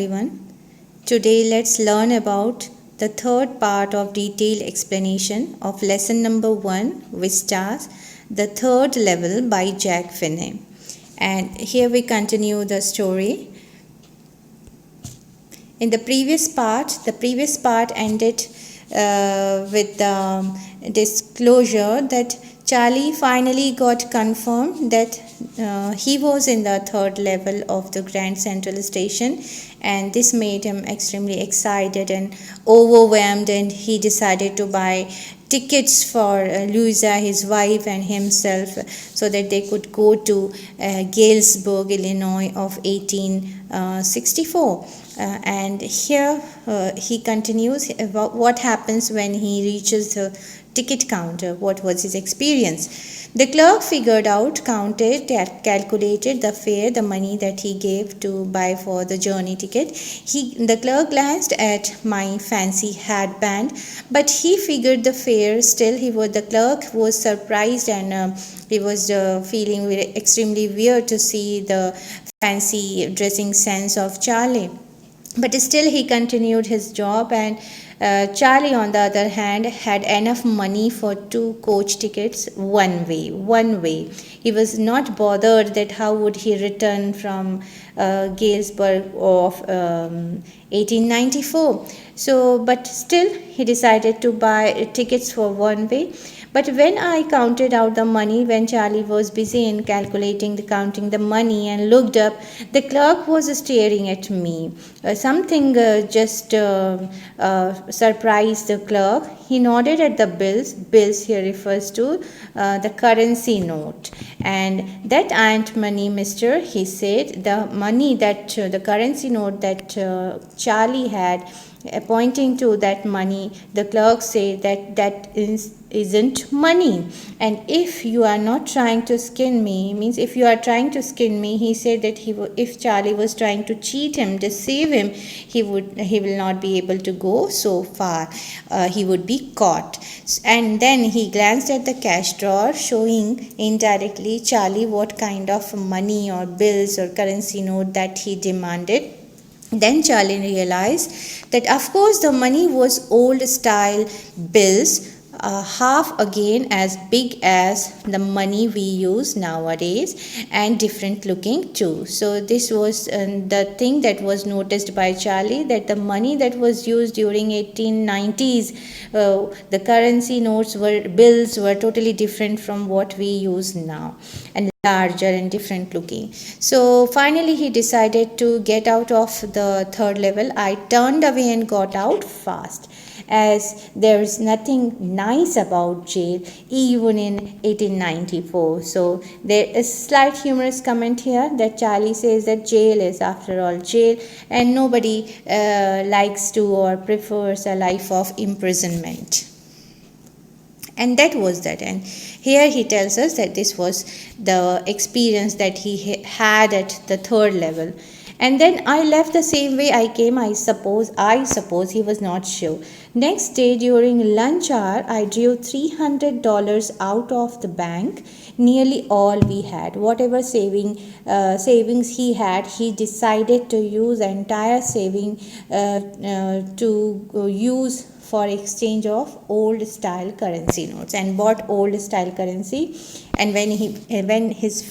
everyone. Today let's learn about the third part of detailed explanation of lesson number 1, Vistas, the third level by Jack Finney. And here we continue the story. In the previous part ended with the disclosure that Charlie finally got confirmed that he was in the third level of the Grand Central Station, and this made him extremely excited and overwhelmed, and he decided to buy tickets for Louisa, his wife, and himself so that they could go to Galesburg, Illinois of 1864. And here he continues about what happens when he reaches the ticket counter. What was his experience? The clerk figured out, counted, calculated the fare, the money that he gave to buy for the journey ticket. The clerk glanced at my fancy headband, but he figured the fare. Still, the clerk was surprised, and he was feeling extremely weird to see the fancy dressing sense of Charlie. But still he continued his job, and Charlie, on the other hand, had enough money for 2 coach tickets one way. He was not bothered that how would he return from Galesburg of 1894. So, but still he decided to buy tickets for one way. But when I counted out the money, when Charlie was busy in counting the money and looked up, the clerk was staring at me. Something just surprised the clerk. He nodded at the bills. Bills here refers to the currency note. And that ain't money, mister, he said. The money that, the currency note that Charlie had, pointing to that money, the clerk said that isn't money. And if you are not trying to skin me, means if you are trying to skin me, he said that if Charlie was trying to cheat him, deceive him, he will not be able to go so far. He would be caught. And then he glanced at the cash drawer, showing indirectly Charlie what kind of money or bills or currency note that he demanded. Then Charlie realized that of course the money was old style bills, half again as big as the money we use nowadays, and different looking too. So this was the thing that was noticed by Charlie, that the money that was used during 1890s, the currency notes bills were totally different from what we use now, and larger and different looking. So finally he decided to get out of the third level. I turned away and got out fast, as there is nothing nice about jail even in 1894. So there is slight humorous comment here that Charlie says that jail is after all jail, and nobody likes to or prefers a life of imprisonment. And that was that. And here he tells us that this was the experience that he had at the third level. And then I left the same way I came, I suppose he was not sure. Next day during lunch hour, I drew $300 out of the bank, nearly all we had. Whatever savings he had, he decided to use entire saving to use for exchange of old style currency notes, and bought old style currency. And when his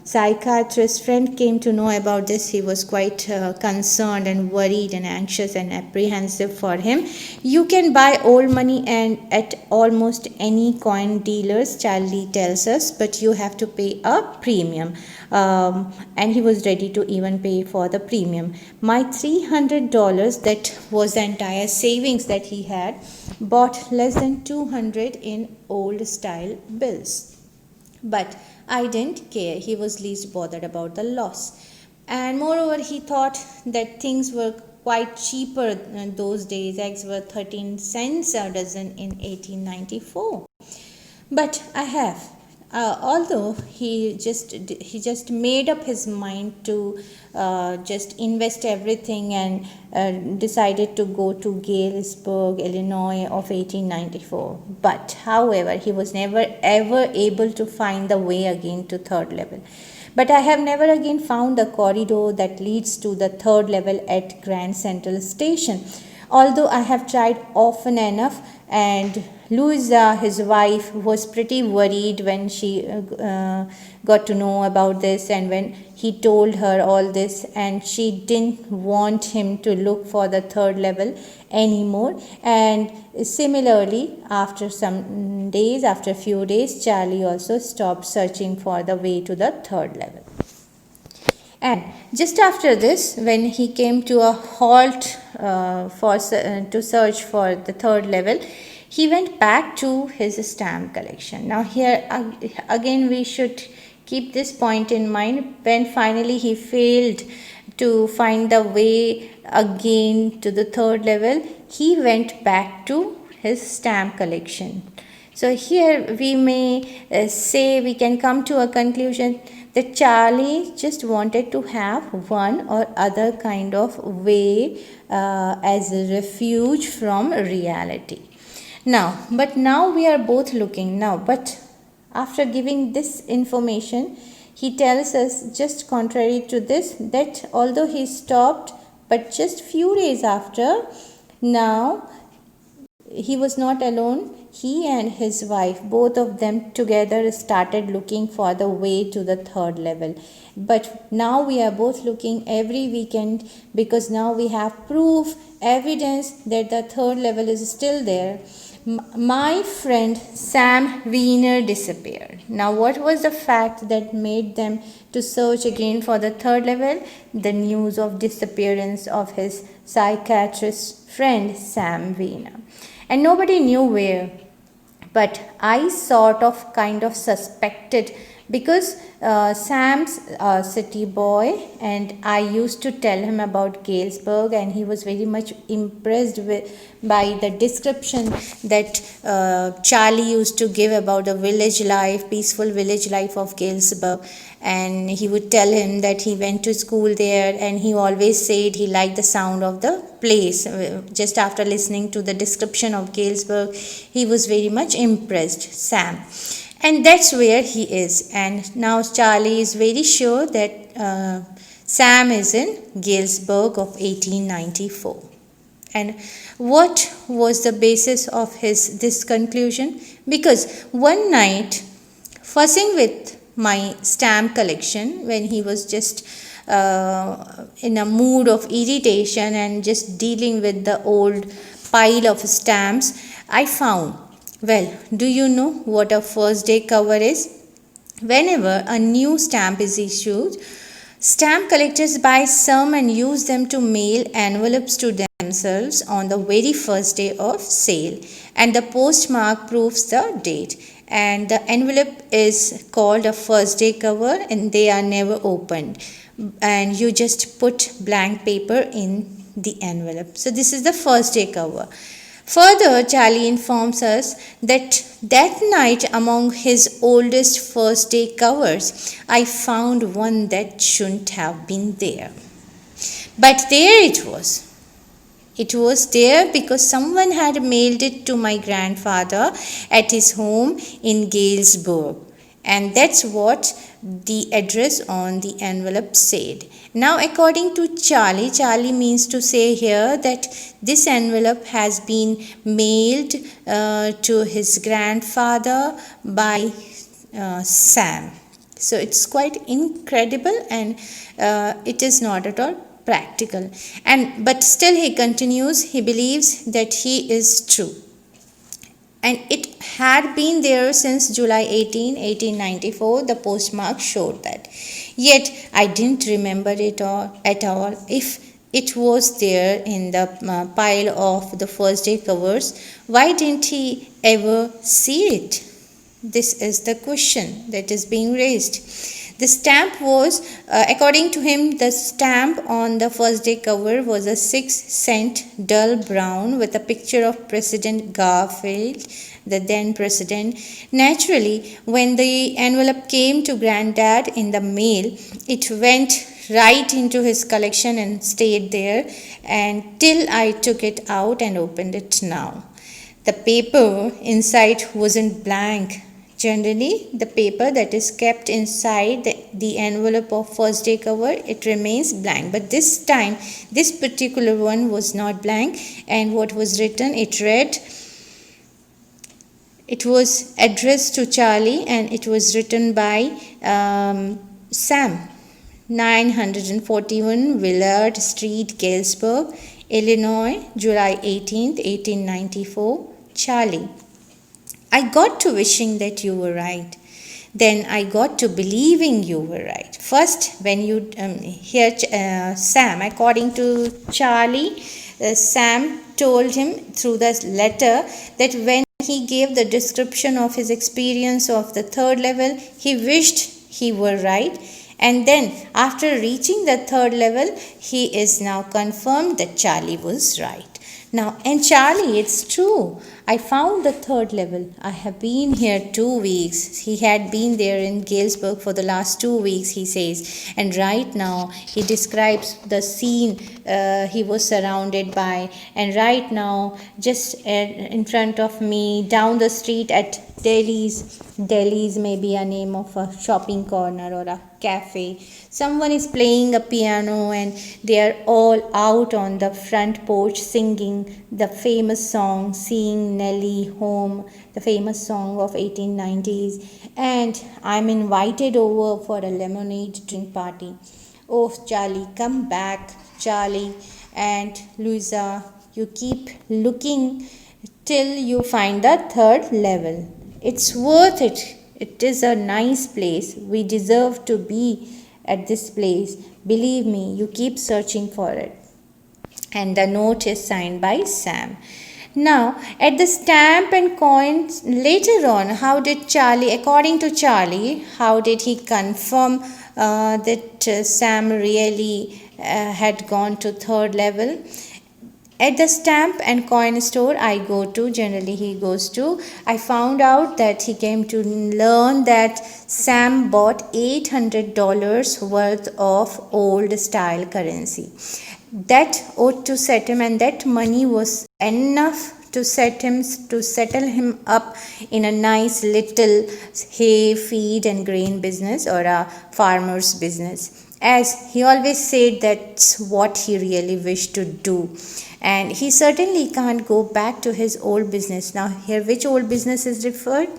psychiatrist friend came to know about this, he was quite concerned and worried and anxious and apprehensive for him. You can buy old money and at almost any coin dealers, Charlie tells us, but you have to pay a premium. And he was ready to even pay for the premium. My $300, that was the entire savings that he had, bought less than $200 in old style bills. But I didn't care. He was least bothered about the loss. And moreover, he thought that things were quite cheaper in those days. Eggs were 13 cents a dozen in 1894. But I have. Although he just made up his mind to just invest everything, and decided to go to Galesburg, Illinois of 1894. But however, he was never ever able to find the way again to third level. But I have never again found the corridor that leads to the third level at Grand Central Station. Although I have tried often enough, and Louisa, his wife, was pretty worried when she got to know about this, and when he told her all this, and she didn't want him to look for the third level anymore. And similarly, after some days, after a few days, Charlie also stopped searching for the way to the third level. And just after this, when he came to a halt to search for the third level, he went back to his stamp collection. Now here again we should keep this point in mind. When finally he failed to find the way again to the third level, he went back to his stamp collection. So here we may say, we can come to a conclusion that Charlie just wanted to have one or other kind of way as a refuge from reality. Now we are both looking now, but after giving this information, he tells us, just contrary to this, that although he stopped, but just few days after, now he was not alone. He and his wife, both of them together, started looking for the way to the third level. But now we are both looking every weekend, because now we have proof, evidence that the third level is still there. My friend Sam Wiener disappeared. Now what was the fact that made them to search again for the third level? The news of disappearance of his psychiatrist friend Sam Wiener. And nobody knew where. But I sort of kind of suspected, because Sam's a city boy, and I used to tell him about Galesburg, and he was very much impressed by the description that Charlie used to give about the village life, peaceful village life of Galesburg. And he would tell him that he went to school there, and he always said he liked the sound of the place. Just after listening to the description of Galesburg, he was very much impressed, Sam. And that's where he is. And now Charlie is very sure that Sam is in Galesburg of 1894. And what was the basis of this conclusion? Because one night, fussing with my stamp collection, when he was just in a mood of irritation and just dealing with the old pile of stamps, I found, well, do you know what a first day cover is? Whenever a new stamp is issued, stamp collectors buy some and use them to mail envelopes to themselves on the very first day of sale, and the postmark proves the date. And the envelope is called a first day cover, and they are never opened, and you just put blank paper in the envelope. So this is the first day cover. Further, Charlie informs us that night, among his oldest first day covers, I found one that shouldn't have been there. But there it was. It was there because someone had mailed it to my grandfather at his home in Galesburg. And that's what the address on the envelope said. Now, according to Charlie means to say here that this envelope has been mailed to his grandfather by Sam. So it's quite incredible, and it is not at all practical. But still he continues, he believes that he is true. And it had been there since July 18, 1894. The postmark showed that. Yet I didn't remember it at all. If it was there in the pile of the first day covers, why didn't he ever see it? This is the question that is being raised. The stamp was, according to him, the stamp on the first day cover was a 6-cent dull brown with a picture of President Garfield, the then president. Naturally, when the envelope came to Granddad in the mail, it went right into his collection and stayed there until I took it out and opened it now. The paper inside wasn't blank. Generally, the paper that is kept inside the envelope of first day cover, it remains blank. But this time, this particular one was not blank, and what was written, it read, it was addressed to Charlie, and it was written by Sam. 941 Willard Street, Galesburg, Illinois, July 18th, 1894. Charlie. I got to wishing that you were right. Then I got to believing you were right. First, when you hear Sam, according to Charlie, Sam told him through the letter that when he gave the description of his experience of the third level, he wished he were right. And then, after reaching the third level, he is now confirmed that Charlie was right. Now, and Charlie, it's true. I found the third level. I have been here 2 weeks. He had been there in Galesburg for the last 2 weeks, he says. And right now, he describes the scene he was surrounded by. And right now, just in front of me, down the street at Delhi's may be a name of a shopping corner or a cafe. Someone is playing a piano and they are all out on the front porch singing the famous song, Seeing Nellie Home, the famous song of 1890s. And I'm invited over for a lemonade drink party. Oh, Charlie, come back, Charlie. And Louisa, you keep looking till you find the third level. It's worth it. It is a nice place. We deserve to be at this place. Believe me, you keep searching for it. And the note is signed by Sam. Now, at the stamp and coins later on, how did Charlie, according to Charlie, how did he confirm that Sam really had gone to third level? At the stamp and coin store I go to, generally he goes to, I found out that he came to learn that Sam bought $800 worth of old style currency. That ought to set him, and that money was enough to settle him up in a nice little hay, feed and grain business or a farmer's business. As he always said, that's what he really wished to do. And he certainly can't go back to his old business. Now here, which old business is referred?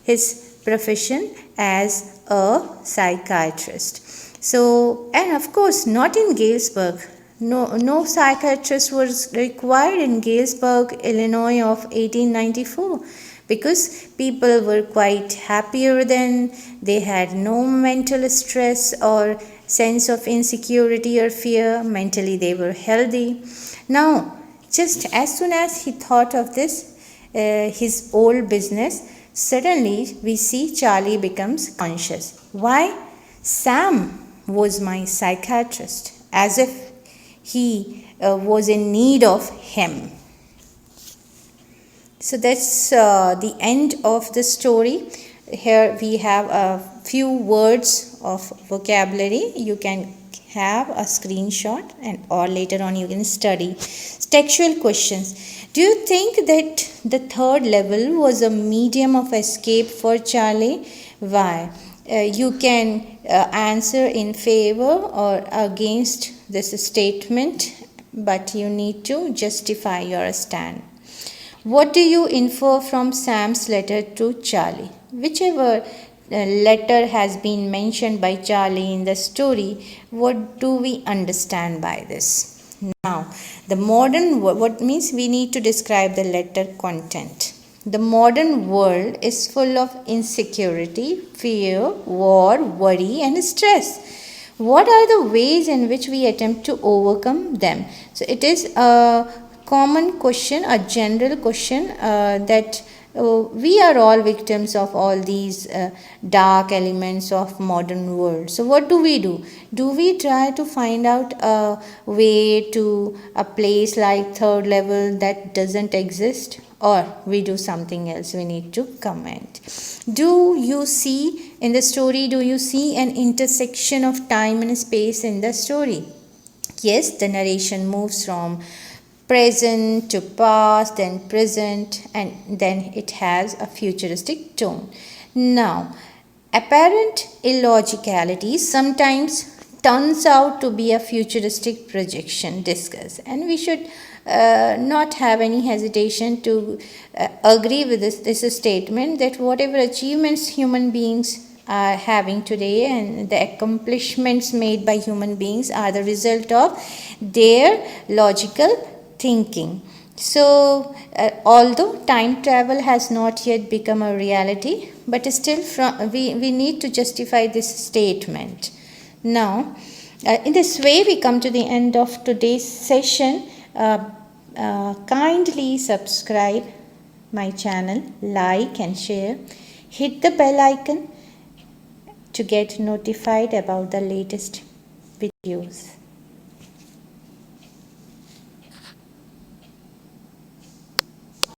His profession as a psychiatrist. So, and of course not in Galesburg. No psychiatrist was required in Galesburg, Illinois of 1894, because people were quite happier then. They had no mental stress or sense of insecurity or fear. Mentally they were healthy. Now, just as soon as he thought of this, his old business, suddenly we see Charlie becomes conscious. Why? Sam was my psychiatrist, as if he was in need of him. So that's the end of the story. Here we have a few words of vocabulary. You can have a screenshot and or later on you can study. Textual questions. Do you think that the third level was a medium of escape for Charlie? Why? You can answer in favor or against this statement, but you need to justify your stand. What do you infer from Sam's letter to Charlie? Whichever letter has been mentioned by Charlie in the story, what do we understand by this? Now, the modern, what means we need to describe the letter content. The modern world is full of insecurity, fear, war, worry and stress. What are the ways in which we attempt to overcome them? So it is a common question, a general question that we are all victims of all these dark elements of modern world. So what do? Do we try to find out a way to a place like third level that doesn't exist, or we do something else? We need to comment. Do you see in the story, do you see an intersection of time and space in the story? Yes, the narration moves from present to past, then present, and then it has a futuristic tone. Now, apparent illogicality sometimes turns out to be a futuristic projection discuss, and we should not have any hesitation to agree with this statement that whatever achievements human beings are having today and the accomplishments made by human beings are the result of their logical thinking. So, although time travel has not yet become a reality, but still we need to justify this statement. Now, in this way, we come to the end of today's session. Kindly subscribe my channel, like and share. Hit the bell icon to get notified about the latest videos.